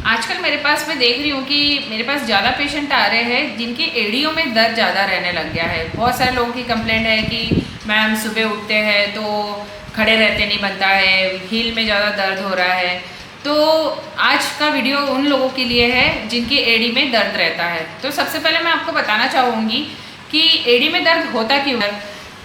आजकल मेरे पास मैं देख रही हूँ कि मेरे पास ज़्यादा पेशेंट आ रहे हैं जिनके एड़ियों में दर्द ज़्यादा रहने लग गया है। बहुत सारे लोगों की कंप्लेंट है कि मैम सुबह उठते हैं तो खड़े रहते नहीं बनता है, हील में ज़्यादा दर्द हो रहा है। तो आज का वीडियो उन लोगों के लिए है जिनकी एड़ी में दर्द रहता है। तो सबसे पहले मैं आपको बताना चाहूँगी कि एड़ी में दर्द होता क्यों है।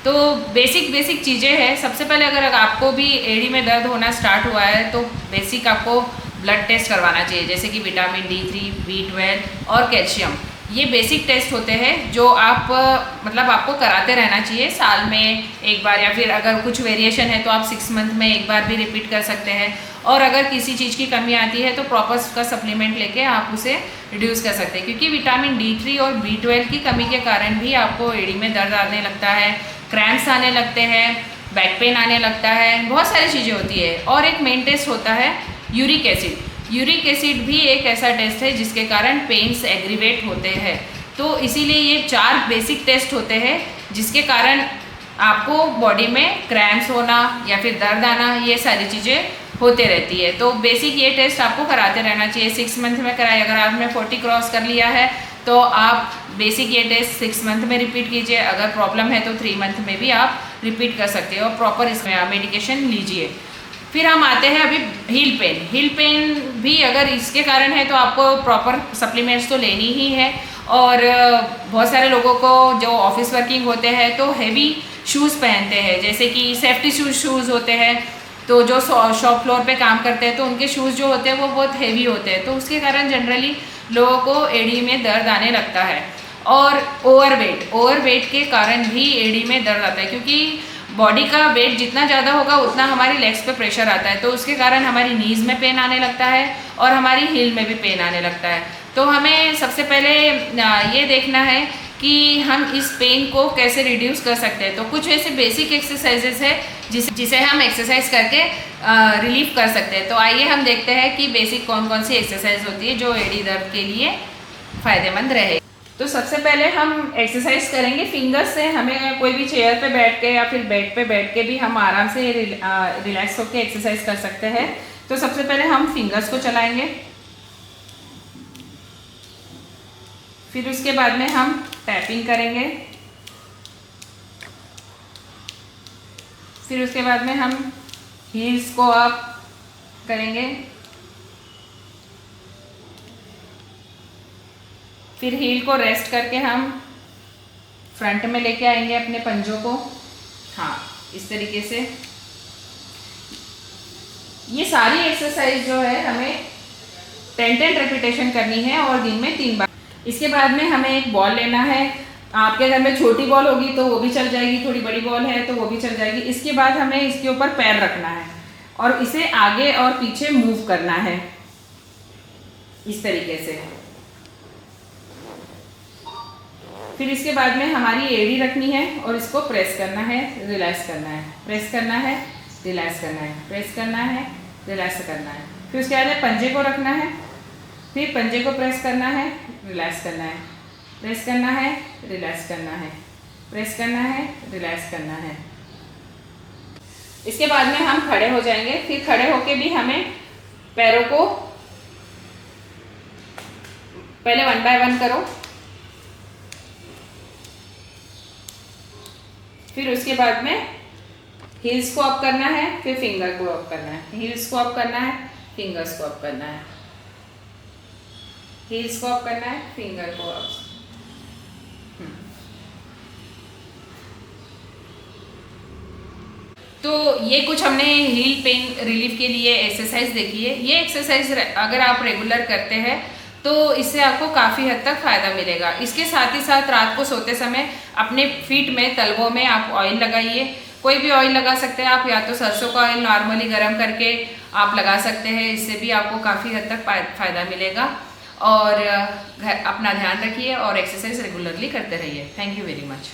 तो बेसिक चीज़ें हैं। सबसे पहले अगर आपको भी एड़ी में दर्द होना स्टार्ट हुआ है तो बेसिक आपको ब्लड टेस्ट करवाना चाहिए, जैसे कि विटामिन D3, B12 और कैल्शियम। ये बेसिक टेस्ट होते हैं जो आप आपको कराते रहना चाहिए साल में एक बार, या फिर अगर कुछ वेरिएशन है तो आप 6 मंथ में एक बार भी रिपीट कर सकते हैं। और अगर किसी चीज़ की कमी आती है तो प्रॉपर उसका सप्लीमेंट लेके आप उसे रिड्यूस कर सकते हैं, क्योंकि विटामिन D3 और B12 की कमी के कारण भी आपको एड़ी में दर्द आने लगता है, क्रैम्प्स आने लगते हैं, बैक पेन आने लगता है, बहुत सारी चीज़ें होती है। और एक मेन टेस्ट होता है यूरिक एसिड। यूरिक एसिड भी एक ऐसा टेस्ट है जिसके कारण पेन्स एग्रीवेट होते हैं। तो इसीलिए ये 4 बेसिक टेस्ट होते हैं जिसके कारण आपको बॉडी में क्रैम्प्स होना या फिर दर्द आना, ये सारी चीज़ें होते रहती है। तो बेसिक ये टेस्ट आपको कराते रहना चाहिए। 6 मंथ में कराए। अगर आपने 40 क्रॉस कर लिया है तो आप बेसिक ये टेस्ट 6 मंथ में रिपीट कीजिए। अगर प्रॉब्लम है तो 3 मंथ में भी आप रिपीट कर सकते हो और प्रॉपर इसमें मेडिकेशन लीजिए। फिर हम आते हैं अभी हील पेन। हील पेन भी अगर इसके कारण है तो आपको प्रॉपर सप्लीमेंट्स तो लेनी ही है। और बहुत सारे लोगों को जो ऑफिस वर्किंग होते हैं तो हैवी शूज़ पहनते हैं, जैसे कि सेफ्टी शूज़ होते हैं। तो जो शॉप फ्लोर पे काम करते हैं तो उनके शूज़ जो होते हैं वो बहुत हैवी होते हैं, तो उसके कारण जनरली लोगों को एड़ी में दर्द आने लगता है। और ओवरवेट के कारण भी एड़ी में दर्द आता है, क्योंकि बॉडी का वेट जितना ज़्यादा होगा उतना हमारी लेग्स पे प्रेशर आता है, तो उसके कारण हमारी नीज़ में पेन आने लगता है और हमारी हील में भी पेन आने लगता है। तो हमें सबसे पहले ये देखना है कि हम इस पेन को कैसे रिड्यूस कर सकते हैं। तो कुछ ऐसे बेसिक एक्सरसाइजेस है जिसे हम एक्सरसाइज करके रिलीफ कर सकते हैं। तो आइए हम देखते हैं कि बेसिक कौन कौन सी एक्सरसाइज होती है जो एड़ी दर्द के लिए फ़ायदेमंद रहे। तो सबसे पहले हम एक्सरसाइज करेंगे फिंगर्स से। हमें कोई भी चेयर पे बैठ के या फिर बेड पे बैठ के भी हम आराम से रिलैक्स होकर एक्सरसाइज कर सकते हैं। तो सबसे पहले हम फिंगर्स को चलाएंगे, फिर उसके बाद में हम टैपिंग करेंगे, फिर उसके बाद में हम हील्स को अप करेंगे, फिर हील को रेस्ट करके हम फ्रंट में लेके आएंगे अपने पंजों को। हाँ, इस तरीके से। ये सारी एक्सरसाइज जो है हमें 10 रेपिटेशन करनी है और दिन में 3 बार। इसके बाद में हमें एक बॉल लेना है। आपके घर में छोटी बॉल होगी तो वो भी चल जाएगी, थोड़ी बड़ी बॉल है तो वो भी चल जाएगी। इसके बाद हमें इसके ऊपर पैर रखना है और इसे आगे और पीछे मूव करना है इस तरीके से। फिर इसके बाद में हमारी एड़ी रखनी है और इसको प्रेस करना है, रिलैक्स करना है, प्रेस करना है, रिलैक्स करना है, प्रेस करना है, रिलैक्स करना है। फिर उसके बाद पंजे को रखना है, फिर पंजे को प्रेस करना है, रिलैक्स करना है, प्रेस करना है, रिलैक्स करना है, प्रेस करना है, रिलैक्स करना है। इसके बाद में हम खड़े हो जाएंगे। फिर खड़े होके भी हमें पैरों को पहले 1 बाय 1 करो, फिर उसके बाद में हील्स को अप करना है, फिर फिंगर को अप करना है, हील्स को अप करना है, फिंगर्स को अप करना है, हील्स को अप करना है, फिंगर को अप। तो ये कुछ हमने हील पेन रिलीफ के लिए एक्सरसाइज देखी है। ये एक्सरसाइज अगर आप रेगुलर करते हैं तो इससे आपको काफ़ी हद तक फ़ायदा मिलेगा। इसके साथ ही साथ रात को सोते समय अपने फीट में, तलवों में आप ऑयल लगाइए। कोई भी ऑयल लगा सकते हैं आप, या तो सरसों का ऑयल नॉर्मली गर्म करके आप लगा सकते हैं। इससे भी आपको काफ़ी हद तक फ़ायदा मिलेगा। और अपना ध्यान रखिए और एक्सरसाइज रेगुलरली करते रहिए। Thank you very much.